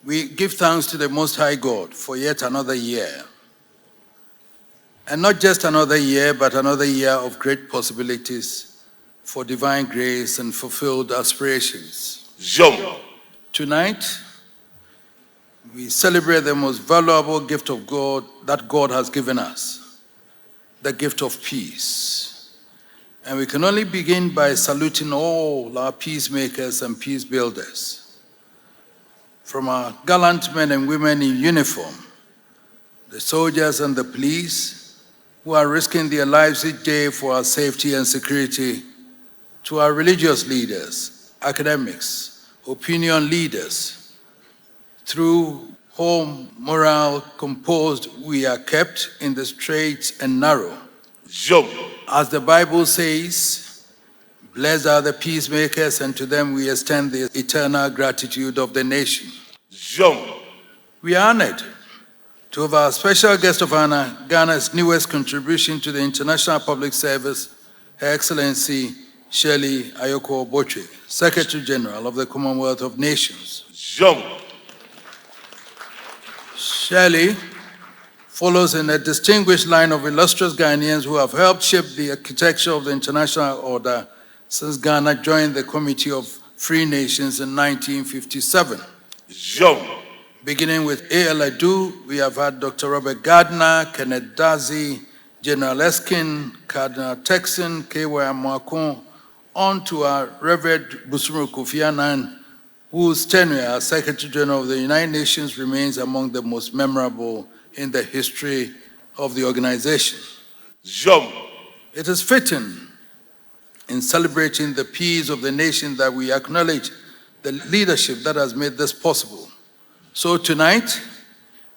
We give thanks to the Most High God for yet another year. And not just another year, but another year of great possibilities for divine grace and fulfilled aspirations. Tonight, we celebrate the most valuable gift of God that God has given us, the gift of peace. And we can only begin by saluting all our peacemakers and peace builders. From our gallant men and women in uniform, the soldiers and the police who are risking their lives each day for our safety and security, to our religious leaders, academics, opinion leaders, through whom morale composed we are kept in the straight and narrow. As the Bible says, blessed are the peacemakers, and to them we extend the eternal gratitude of the nation. We are honored to have our special guest of honor, Ghana's newest contribution to the international public service, Her Excellency Shirley Ayoko Botwe, Secretary General of the Commonwealth of Nations. Shirley follows in a distinguished line of illustrious Ghanaians who have helped shape the architecture of the international order since Ghana joined the Committee of Free Nations in 1957. Beginning with A.L. Adu, we have had Dr. Robert Gardner, Kenneth Dazi, General Eskin, Cardinal Texan, K.Y. Amoakon, on to our Reverend Busuru Kofi Annan, whose tenure as Secretary General of the United Nations remains among the most memorable in the history of the organization. It is fitting in celebrating the peace of the nation that we acknowledge the leadership that has made this possible. So tonight,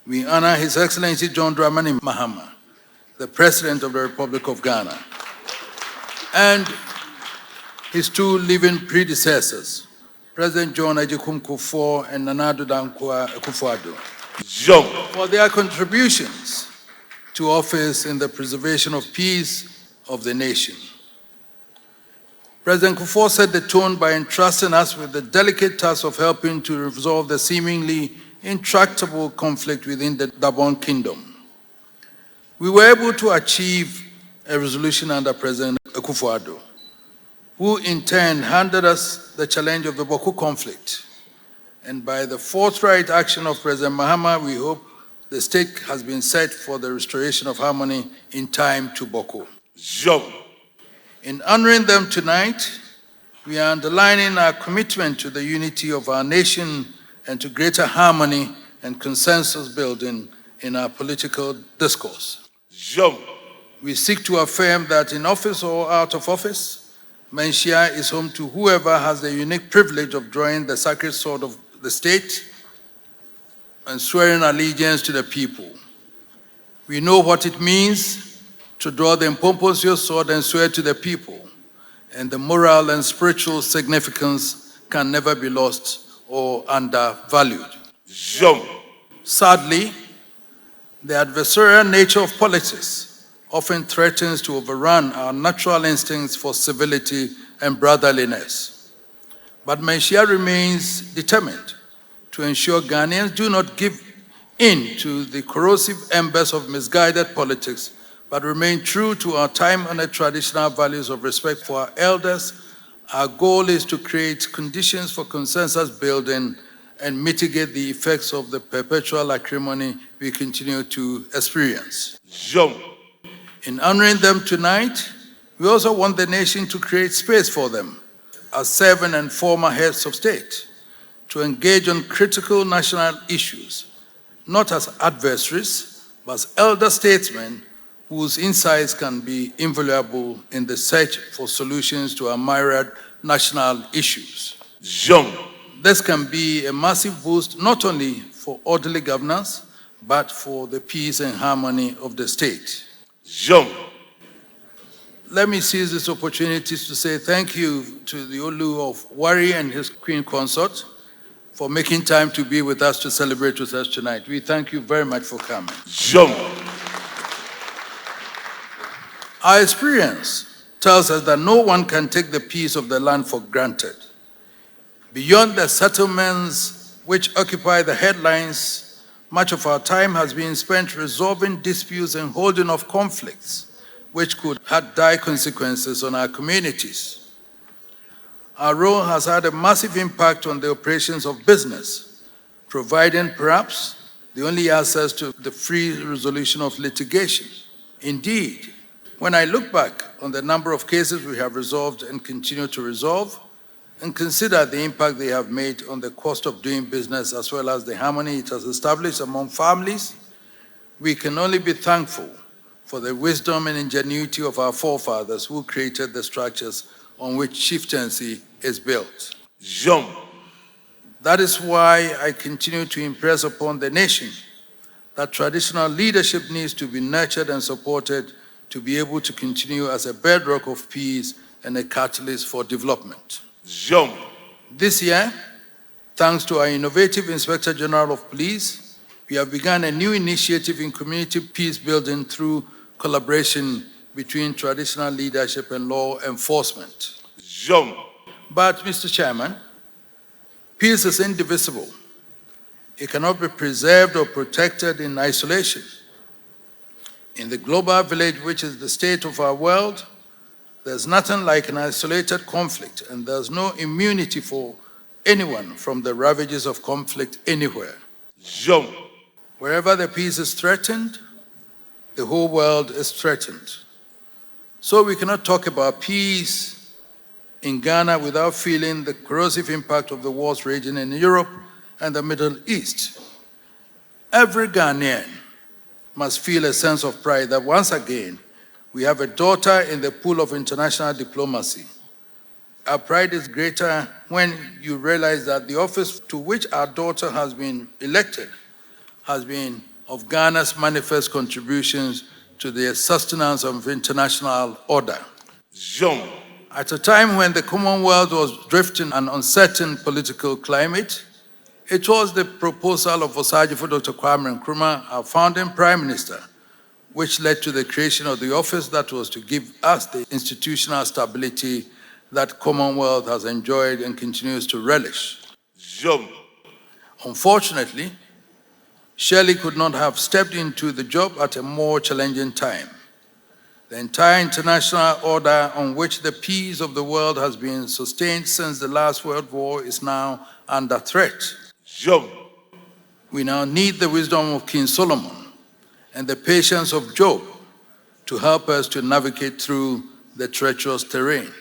we honor His Excellency John Dramani Mahama, the President of the Republic of Ghana, and his two living predecessors, President John Otumfuo and Nana Addo Dankwa Akufo-Addo, for their contributions to office in the preservation of peace of the nation. President Kufuor set the tone by entrusting us with the delicate task of helping to resolve the seemingly intractable conflict within the Gabon Kingdom. We were able to achieve a resolution under President Akufo-Addo, who in turn handed us the challenge of the Boko conflict. And by the forthright action of President Mahama, we hope the stake has been set for the restoration of harmony in time to Boko. In honoring them tonight, we are underlining our commitment to the unity of our nation and to greater harmony and consensus building in our political discourse. We seek to affirm that in office or out of office, Manhyia is home to whoever has the unique privilege of drawing the sacred sword of the state and swearing allegiance to the people. We know what it means to draw the impompous sword and swear to the people, and the moral and spiritual significance can never be lost or undervalued. Sadly, the adversarial nature of politics often threatens to overrun our natural instincts for civility and brotherliness. But Manhyia remains determined to ensure Ghanaians do not give in to the corrosive embers of misguided politics, but remain true to our time-honored traditional values of respect for our elders. Our goal is to create conditions for consensus building and mitigate the effects of the perpetual acrimony we continue to experience. In honoring them tonight, we also want the nation to create space for them as serving and former heads of state to engage on critical national issues, not as adversaries, but as elder statesmen whose insights can be invaluable in the search for solutions to our myriad national issues. This can be a massive boost not only for orderly governance, but for the peace and harmony of the state. Let me seize this opportunity to say thank you to the Olu of Wari and his queen consort for making time to be with us to celebrate with us tonight. We thank you very much for coming. Our experience tells us that no one can take the peace of the land for granted. Beyond the settlements which occupy the headlines, much of our time has been spent resolving disputes and holding off conflicts, which could have dire consequences on our communities. Our role has had a massive impact on the operations of business, providing perhaps the only access to the free resolution of litigation. Indeed, when I look back on the number of cases we have resolved and continue to resolve, and consider the impact they have made on the cost of doing business as well as the harmony it has established among families, we can only be thankful for the wisdom and ingenuity of our forefathers who created the structures on which chieftaincy is built. That is why I continue to impress upon the nation that traditional leadership needs to be nurtured and supported to be able to continue as a bedrock of peace and a catalyst for development. This year, thanks to our innovative Inspector General of Police, we have begun a new initiative in community peace building through collaboration between traditional leadership and law enforcement. But, Mr. Chairman, peace is indivisible. It cannot be preserved or protected in isolation. In the global village, which is the state of our world, there's nothing like an isolated conflict, and there's no immunity for anyone from the ravages of conflict anywhere. Wherever the peace is threatened, the whole world is threatened. So we cannot talk about peace in Ghana without feeling the corrosive impact of the wars raging in Europe and the Middle East. Every Ghanaian must feel a sense of pride that once again, we have a daughter in the pool of international diplomacy. Our pride is greater when you realize that the office to which our daughter has been elected has been of Ghana's manifest contributions to the sustenance of international order. At a time when the Commonwealth was drifting an uncertain political climate, it was the proposal of Osagyefo Dr. Kwame Nkrumah, our founding Prime Minister, which led to the creation of the office that was to give us the institutional stability that Commonwealth has enjoyed and continues to relish. Unfortunately, Shirley could not have stepped into the job at a more challenging time. The entire international order on which the peace of the world has been sustained since the last World War is now under threat. We now need the wisdom of King Solomon and the patience of Job to help us to navigate through the treacherous terrain.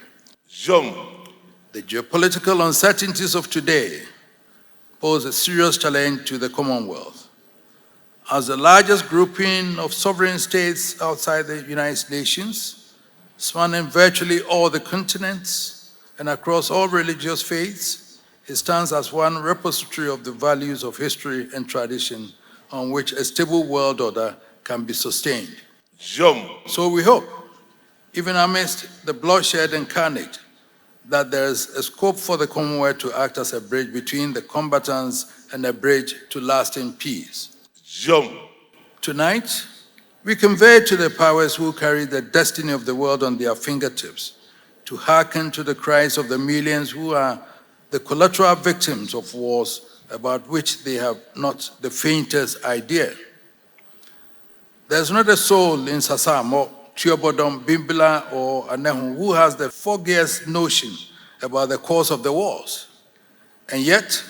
The geopolitical uncertainties of today pose a serious challenge to the Commonwealth. As the largest grouping of sovereign states outside the United Nations, spanning virtually all the continents and across all religious faiths, it stands as one repository of the values of history and tradition on which a stable world order can be sustained. So we hope, even amidst the bloodshed and carnage, that there is a scope for the Commonwealth to act as a bridge between the combatants and a bridge to lasting peace. Tonight, we convey to the powers who carry the destiny of the world on their fingertips to hearken to the cries of the millions who are the collateral victims of wars about which they have not the faintest idea. There's not a soul in Sasamo, Chiobodom, Bimbila, or Anehu who has the foggiest notion about the cause of the wars. And yet,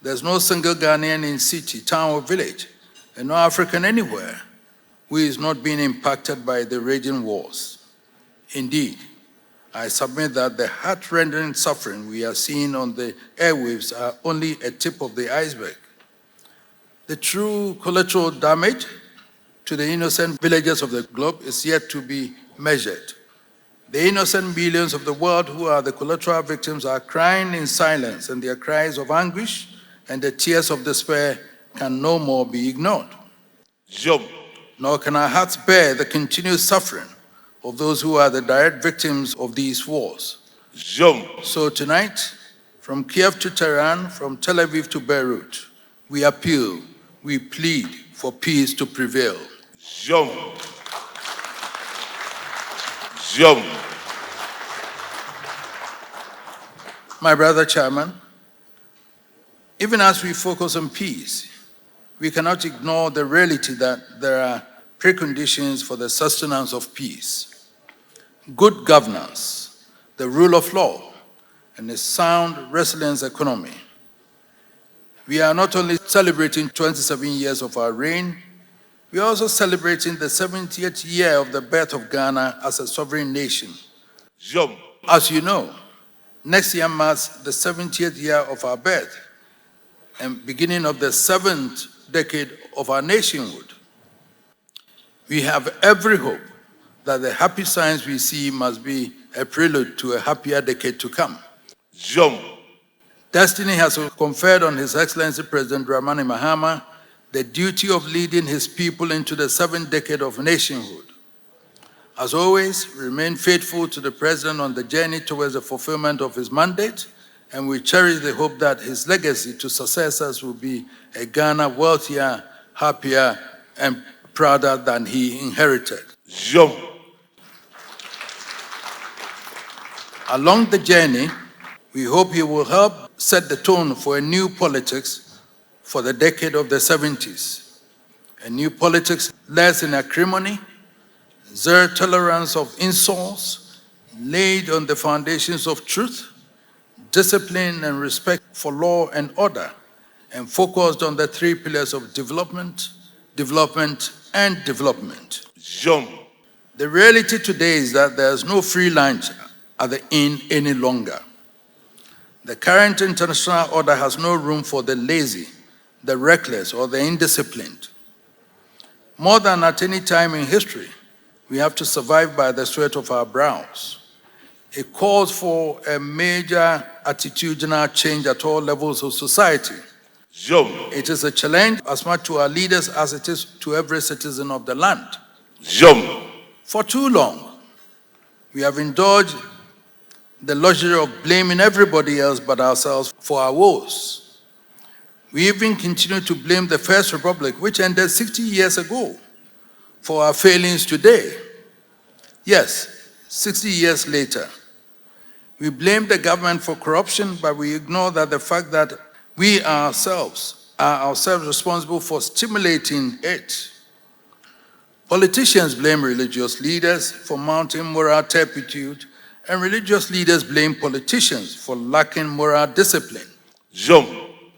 there's no single Ghanaian in city, town, or village, and no African anywhere who is not being impacted by the raging wars. Indeed, I submit that the heart-rending suffering we are seeing on the airwaves are only a tip of the iceberg. The true collateral damage to the innocent villagers of the globe is yet to be measured. The innocent millions of the world who are the collateral victims are crying in silence, and their cries of anguish and the tears of despair can no more be ignored. Nor can our hearts bear the continued suffering of those who are the direct victims of these wars. So tonight, from Kiev to Tehran, from Tel Aviv to Beirut, we appeal, we plead for peace to prevail. My brother chairman, Even as we focus on peace, we cannot ignore the reality that there are preconditions for the sustenance of peace. Good governance, the rule of law, and a sound, resilient economy. We are not only celebrating 27 years of our reign, we are also celebrating the 70th year of the birth of Ghana as a sovereign nation. As you know, next year marks the 70th year of our birth and beginning of the 7th decade of our nationhood. We have every hope that the happy signs we see must be a prelude to a happier decade to come. Destiny has conferred on His Excellency President Dramani Mahama the duty of leading his people into the 7th decade of nationhood. As always, we remain faithful to the President on the journey towards the fulfillment of his mandate, and we cherish the hope that his legacy to successors will be a Ghana wealthier, happier, and prouder than he inherited. Along the journey, we hope he will help set the tone for a new politics for the decade of the 70s. A new politics less in acrimony, zero tolerance of insults, laid on the foundations of truth, discipline and respect for law and order, and focused on the 3 pillars of development, development, and development. The reality today is that there's no free lunch at the inn any longer. The current international order has no room for the lazy, the reckless, or the indisciplined. More than at any time in history, we have to survive by the sweat of our brows. It calls for a major attitudinal change at all levels of society. It is a challenge as much to our leaders as it is to every citizen of the land. For too long, we have indulged the luxury of blaming everybody else but ourselves for our woes. We even continue to blame the First Republic, which ended 60 years ago, for our failings today. Yes, 60 years later. We blame the government for corruption, but we ignore that the fact that we ourselves are responsible for stimulating it. Politicians blame religious leaders for mounting moral turpitude, and religious leaders blame politicians for lacking moral discipline.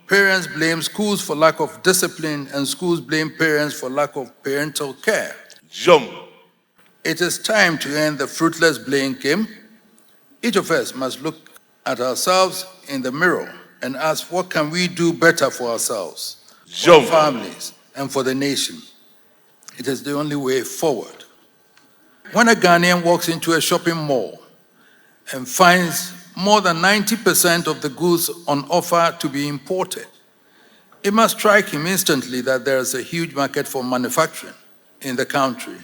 Parents blame schools for lack of discipline, and schools blame parents for lack of parental care. It is time to end the fruitless blame game. Each of us must look at ourselves in the mirror and ask, what can we do better for ourselves, for our families, and for the nation? It is the only way forward. When a Ghanaian walks into a shopping mall and finds more than 90% of the goods on offer to be imported, it must strike him instantly that there is a huge market for manufacturing in the country.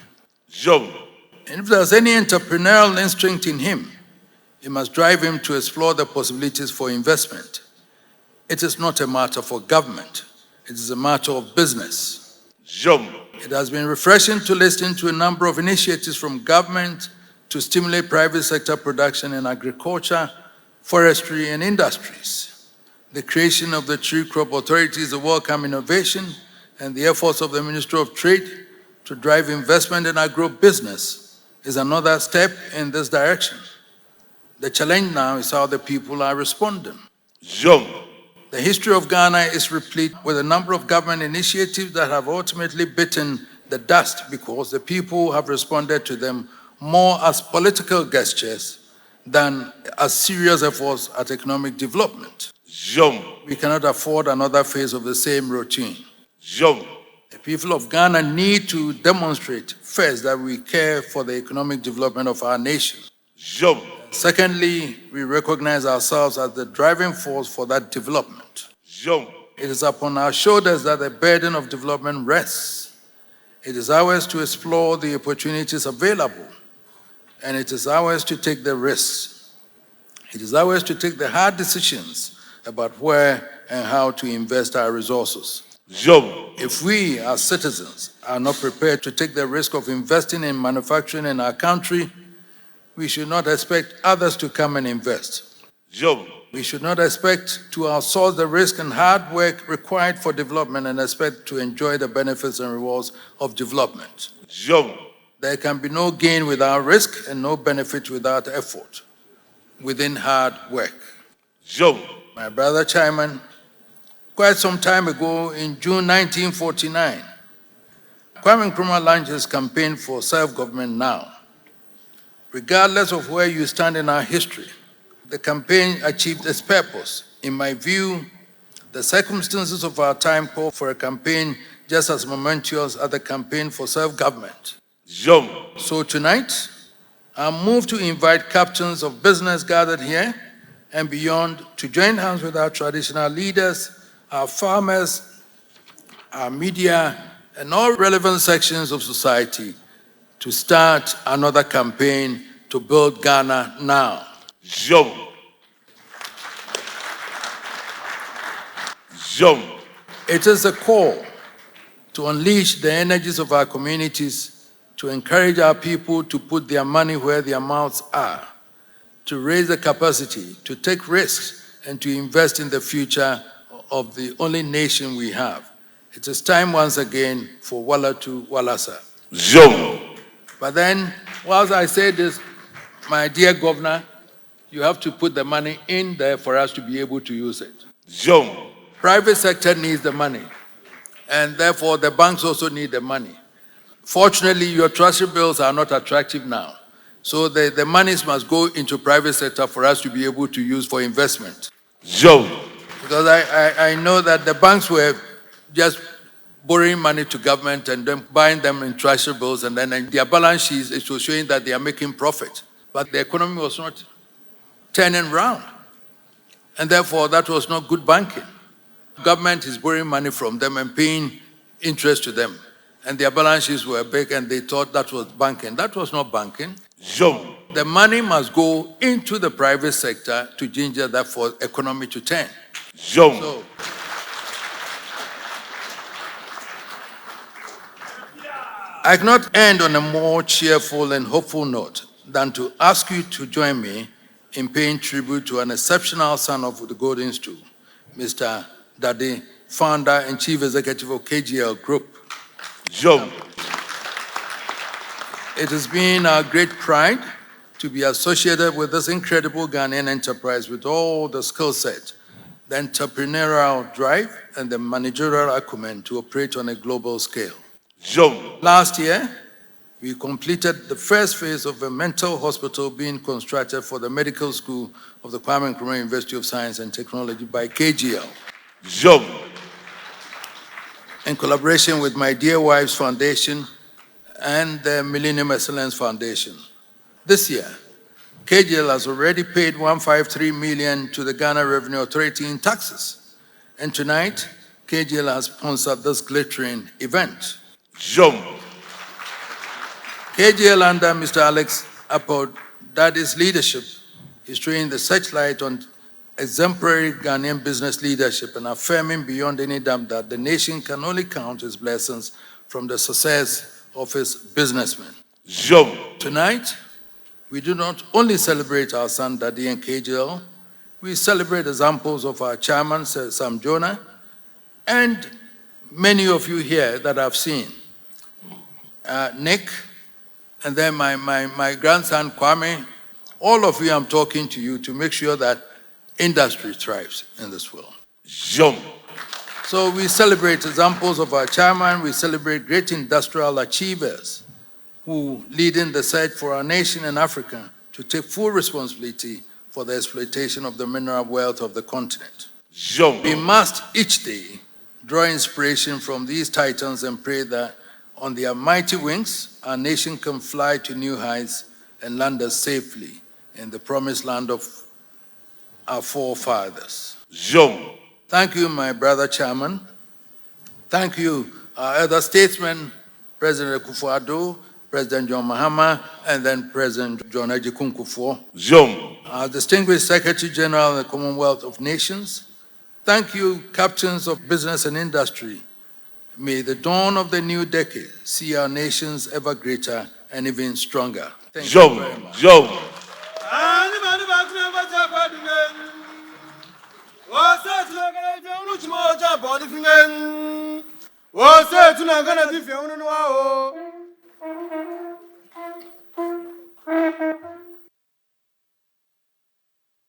And if there's any entrepreneurial instinct in him, it must drive him to explore the possibilities for investment. It is not a matter for government. It is a matter of business. It has been refreshing to listen to a number of initiatives from government to stimulate private sector production in agriculture, forestry, and industries. The creation of the Tree Crop Authority is a welcome innovation, and the efforts of the Ministry of Trade to drive investment in agro-business is another step in this direction. The challenge now is how the people are responding. The history of Ghana is replete with a number of government initiatives that have ultimately bitten the dust because the people have responded to them more as political gestures than as serious efforts at economic development. We cannot afford another phase of the same routine. The people of Ghana need to demonstrate first that we care for the economic development of our nation. Secondly, we recognize ourselves as the driving force for that development. It is upon our shoulders that the burden of development rests. It is ours to explore the opportunities available, and it is ours to take the risks. It is ours to take the hard decisions about where and how to invest our resources. If we, as citizens, are not prepared to take the risk of investing in manufacturing in our country, we should not expect others to come and invest. We should not expect to outsource the risk and hard work required for development and expect to enjoy the benefits and rewards of development. There can be no gain without risk and no benefit without effort within hard work. My brother Chairman, quite some time ago in June 1949, Kwame Nkrumah launched his campaign for self-government now. Regardless of where you stand in our history, the campaign achieved its purpose. In my view, the circumstances of our time call for a campaign just as momentous as the campaign for self-government. So tonight, I'm moved to invite captains of business gathered here and beyond to join hands with our traditional leaders, our farmers, our media, and all relevant sections of society to start another campaign to build Ghana now. It is a call to unleash the energies of our communities, to encourage our people to put their money where their mouths are, to raise the capacity, to take risks, and to invest in the future of the only nation we have. It is time once again for Walla to Wallasa. But then, whilst I say this, my dear governor, you have to put the money in there for us to be able to use it. Private sector needs the money, and therefore the banks also need the money. Fortunately, your treasury bills are not attractive now. So the monies must go into private sector for us to be able to use for investment. Because I know that the banks were just borrowing money to government and then buying them in treasury bills, and then in their balance sheets, it was showing that they are making profit. But the economy was not turning round. And therefore, that was not good banking. Government is borrowing money from them and paying interest to them. And their balance sheets were big and they thought that was banking. That was not banking. The money must go into the private sector to ginger that for economy to turn. So, I cannot end on a more cheerful and hopeful note than to ask you to join me in paying tribute to an exceptional son of the Golden Stool, Mr. Dade, founder and chief executive of KGL Group. It has been our great pride to be associated with this incredible Ghanaian enterprise with all the skill set, the entrepreneurial drive, and the managerial acumen to operate on a global scale. Last year, we completed the first phase of a mental hospital being constructed for the medical school of the Kwame Nkrumah University of Science and Technology by KGL. In collaboration with my dear wife's foundation and the Millennium Excellence Foundation. This year, KGL has already paid 153 million to the Ghana Revenue Authority in taxes. And tonight, KGL has sponsored this glittering event. KGL under Mr. Alex Apod-Dade's leadership is throwing the searchlight on exemplary Ghanaian business leadership and affirming beyond any doubt that the nation can only count its blessings from the success of its businessmen. Tonight, we do not only celebrate our son Dade and KGL, we celebrate examples of our chairman, Sir Sam Jonah, and many of you here that I've seen. Nick, and then my grandson Kwame, all of you, I'm talking to you to make sure that industry thrives in this world. So we celebrate examples of our chairman, we celebrate great industrial achievers who lead in the search for our nation and Africa to take full responsibility for the exploitation of the mineral wealth of the continent. We must each day draw inspiration from these titans and pray that on their mighty wings, our nation can fly to new heights and land us safely in the promised land of our forefathers. Thank you, my brother chairman. Thank you, our other statesmen, President Otumfuo, President John Mahama, and then President John Otumfuo. Our distinguished Secretary General of the Commonwealth of Nations. Thank you, captains of business and industry. May the dawn of the new decade see our nations ever greater and even stronger. Thank you very much. Wose tunangana